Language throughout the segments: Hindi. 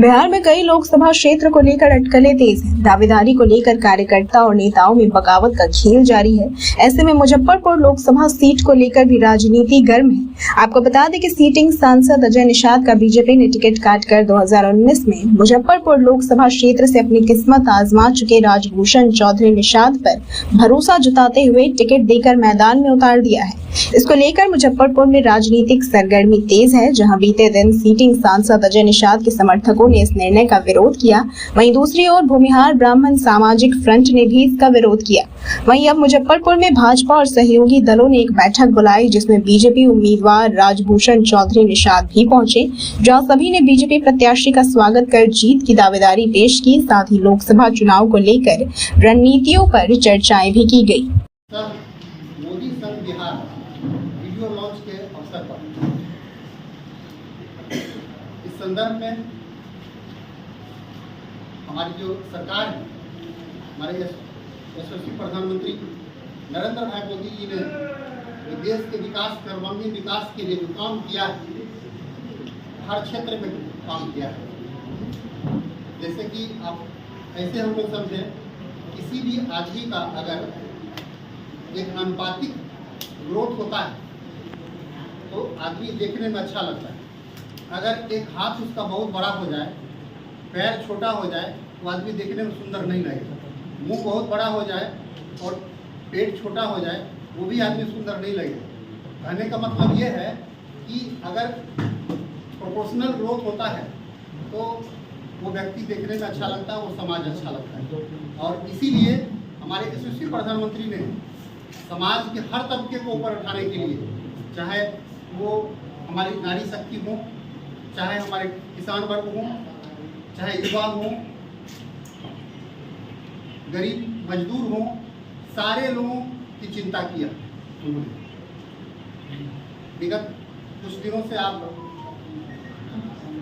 बिहार में कई लोकसभा क्षेत्र को लेकर अटकलें तेज हैं। दावेदारी को लेकर कार्यकर्ता और नेताओं में बगावत का खेल जारी है। ऐसे में मुजफ्फरपुर लोकसभा सीट को लेकर भी राजनीति गर्म है। आपको बता दें कि सीटिंग सांसद अजय निषाद का बीजेपी ने टिकट काटकर 2019 में मुजफ्फरपुर लोकसभा क्षेत्र से अपनी किस्मत आजमा चुके राजभूषण चौधरी निषाद पर भरोसा जताते हुए टिकट देकर मैदान में उतार दिया है। इसको लेकर मुजफ्फरपुर में राजनीतिक सरगर्मी तेज है। जहां बीते दिन सीटिंग सांसद अजय निषाद के समर्थकों ने इस निर्णय का विरोध किया, वहीं दूसरी ओर भूमिहार ब्राह्मण सामाजिक फ्रंट ने भी इसका विरोध किया। वहीं अब मुजफ्फरपुर में भाजपा और सहयोगी दलों ने एक बैठक बुलाई, जिसमें बीजेपी उम्मीदवार राजभूषण चौधरी निषाद भी पहुंचे, जहां सभी ने बीजेपी प्रत्याशी का स्वागत कर जीत की दावेदारी पेश की। साथ ही लोकसभा चुनाव को लेकर रणनीतियों पर चर्चाएं भी की गई। मोदी संघ बिहार वीडियो लॉन्च के अवसर पर इस संदर्भ में हमारी जो सरकार है, हमारे यशस्वी प्रधानमंत्री नरेंद्र भाई मोदी जी ने देश के विकास, सर्वांगीण विकास के लिए जो काम किया है, हर क्षेत्र में काम किया है। जैसे कि आप ऐसे हम लोग समझें, किसी भी आदमी का अगर एक अनुपातिक ग्रोथ होता है तो आदमी देखने में अच्छा लगता है। अगर एक हाथ उसका बहुत बड़ा हो जाए, पैर छोटा हो जाए, तो आदमी देखने में सुंदर नहीं लगेगा। मुंह बहुत बड़ा हो जाए और पेट छोटा हो जाए, वो भी आदमी सुंदर नहीं लगेगा। कहने का मतलब ये है कि अगर प्रोपोर्शनल ग्रोथ होता है तो वो व्यक्ति देखने में अच्छा लगता है, वो समाज अच्छा लगता है। और इसीलिए हमारे यशस्वी प्रधानमंत्री ने समाज के हर तबके को ऊपर उठाने के लिए, चाहे वो हमारी नारी शक्ति हो, चाहे हमारे किसान वर्ग हो, चाहे युवा हो, गरीब मजदूर हो, सारे लोगों की चिंता किया उन्होंने। विगत कुछ दिनों से आप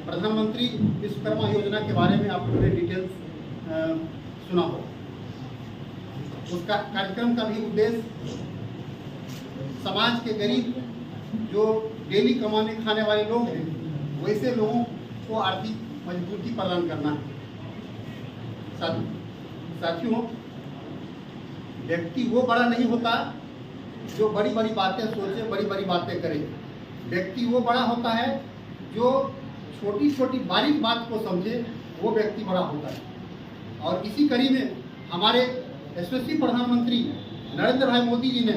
प्रधानमंत्री विश्वकर्मा योजना के बारे में आप लोगों ने डिटेल्स सुना हो। उसका कार्यक्रम का भी उद्देश्य समाज के गरीब जो डेली कमाने खाने वाले लोग हैं, वैसे लोगों को आर्थिक मजबूती प्रदान करना है। साथियों, व्यक्ति वो बड़ा नहीं होता जो बड़ी बड़ी बातें सोचे, बड़ी बड़ी बातें करे। व्यक्ति वो बड़ा होता है जो छोटी छोटी बारीक बात को समझे, वो व्यक्ति बड़ा होता है। और इसी कड़ी में हमारे यशस्वी प्रधानमंत्री नरेंद्र भाई मोदी जी ने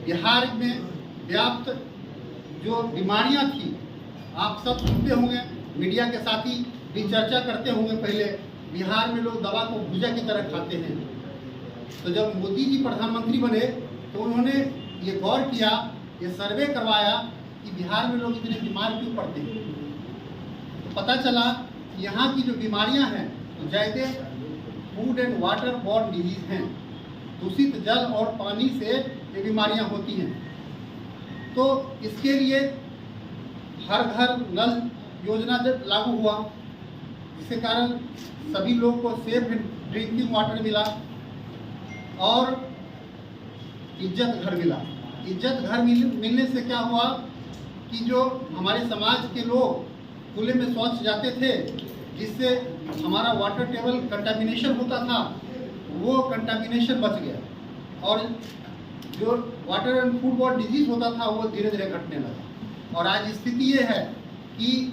बिहार में व्याप्त जो बीमारियां थी, आप सब सुनते होंगे, मीडिया के साथ ही भी चर्चा करते होंगे। पहले बिहार में लोग दवा को भूजा की तरह खाते हैं, तो जब मोदी जी प्रधानमंत्री बने तो उन्होंने ये गौर किया, ये सर्वे करवाया कि बिहार में लोग इतने बीमार क्यों पड़ते हैं। तो पता चला कि यहाँ की जो बीमारियाँ हैं तो ज़्यादा food and water borne disease हैं। दूषित जल और पानी से ये बीमारियां होती हैं। तो इसके लिए हर घर नल योजना जब लागू हुआ, जिसके कारण सभी लोग को सेफ ड्रिंकिंग वाटर मिला और इज्जत घर मिला। इज्जत घर मिलने से क्या हुआ कि जो हमारे समाज के लोग खुले में शौच जाते थे, जिससे हमारा वाटर टेबल कंटामिनेशन होता था, वो कंटामिनेशन बच गया और जो water and food borne disease होता था वो धीरे धीरे घटने लगा। और आज स्थिति ये है कि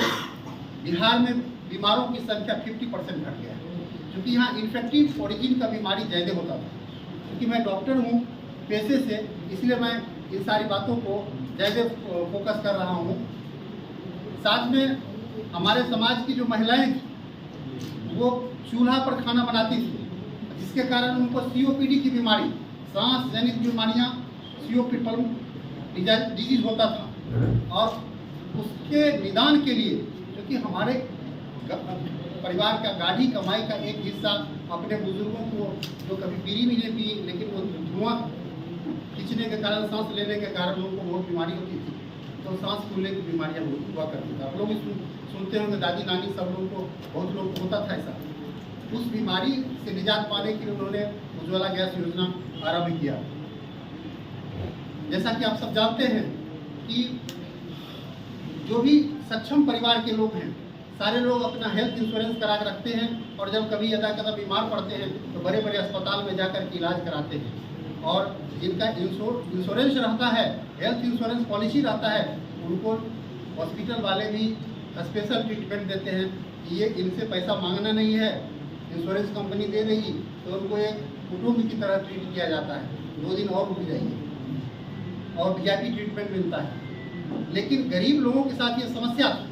बिहार में बीमारों की संख्या 50% घट गया है, क्योंकि यहाँ इन्फेक्टिव ओरिजिन का बीमारी ज़्यादा होता था। क्योंकि मैं डॉक्टर हूँ पेशे से, इसलिए मैं इन सारी बातों को ज़्यादा फोकस कर रहा हूँ। साथ में हमारे समाज की जो महिलाएं थी, वो चूल्हा पर खाना बनाती थी, जिसके कारण उनको COPD की बीमारी, सांस जनित बीमारियां, COPD डिजीज होता था। और उसके निदान के लिए, क्योंकि हमारे परिवार का गाढ़ी कमाई का एक हिस्सा अपने बुजुर्गों को, जो कभी बीड़ी भी नहीं पी, लेकिन वो धुआं खींचने के कारण, सांस लेने के कारण उनको बहुत बीमारी होती थी, तो सांस फूलने की बीमारियां हुआ करती थी। आप लोग सुनते होंगे, दादी नानी सब लोगों को, बहुत लोग को होता था ऐसा। उस बीमारी से निजात पाने के लिए उन्होंने उज्ज्वला गैस योजना आरंभ किया। जैसा कि आप सब जानते हैं कि जो भी सक्षम परिवार के लोग हैं, सारे लोग अपना हेल्थ इंश्योरेंस करा के रखते हैं और जब कभी यदा कदा बीमार पड़ते हैं तो बड़े बड़े अस्पताल में जाकर के इलाज कराते हैं। और जिनका इंश्योरेंस रहता है, हेल्थ इंश्योरेंस पॉलिसी रहता है, उनको हॉस्पिटल वाले भी स्पेशल ट्रीटमेंट देते हैं कि ये इनसे पैसा मांगना नहीं है, इंश्योरेंस कंपनी दे देगी, तो उनको एक कुटुंब की तरह ट्रीट किया जाता है, 2 दिन और रुक जाइए और वीआईपी ट्रीटमेंट मिलता है। लेकिन गरीब लोगों के साथ ये समस्या थी,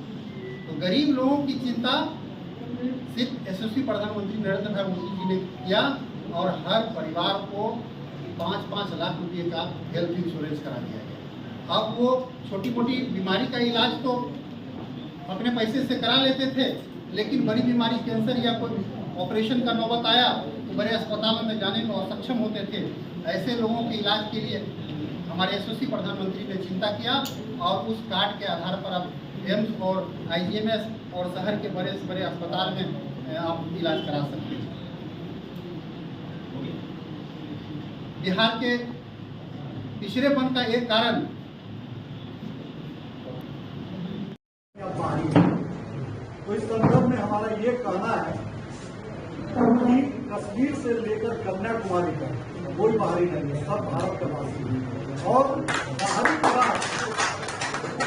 तो गरीब लोगों की चिंता सिर्फ यशस्वी प्रधानमंत्री नरेंद्र भाई मोदी जी ने किया और हर परिवार को 5-5 लाख रुपए का हेल्थ इंश्योरेंस करा दिया गया। अब वो छोटी मोटी बीमारी का इलाज तो अपने पैसे से करा लेते थे, लेकिन बड़ी बीमारी कैंसर या कोई ऑपरेशन का नौबत आया तो बड़े अस्पतालों में जाने में असक्षम होते थे। ऐसे लोगों के इलाज के लिए हमारे यशस्वी प्रधानमंत्री ने चिंता किया और उस कार्ड के आधार पर अब एम्स और आईजीएमएस और शहर के बड़े से बड़े अस्पताल में आप इलाज करा सकते हैं। बिहार के पिछड़ेपन का एक कारण तो इस संदर्भ में हमारा ये कहना है कि कश्मीर से लेकर कन्याकुमारी तक कोई बाहरी नहीं है, सब भारत का वासी है। और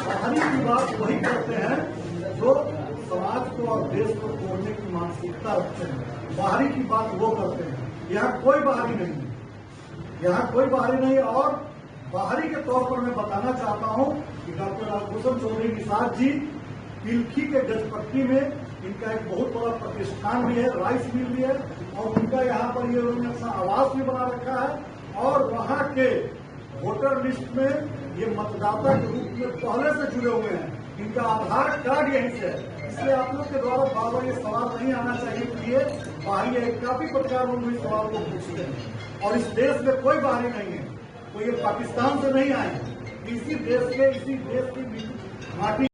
बाहरी की बात वही करते हैं जो समाज को और देश को तोड़ने की मानसिकता रखते हैं, बाहरी की बात वो करते हैं। यहाँ कोई बाहरी नहीं है, यहाँ कोई बाहरी नहीं। और बाहरी के तौर पर मैं बताना चाहता हूँ कि डॉक्टर राजभूषण चौधरी निषाद जी तिलखी के गजपट्टी में इनका एक बहुत बड़ा प्रतिष्ठान भी है, राइस मिल भी है, और उनका यहाँ पर ये उन्होंने अपना आवास भी बना रखा है और वहाँ के वोटर लिस्ट में ये मतदाता के रूप में पहले से जुड़े हुए हैं। इनका आधार कार्ड यहीं से है, इसलिए आप लोग के द्वारा बार बार ये सवाल नहीं आना चाहिए कि ये बाहरी है। काफी प्रकार लोग इस सवाल को पूछते हैं और इस देश में कोई बाहरी नहीं है, कोई ये पाकिस्तान से नहीं आए, इसी देश की माटी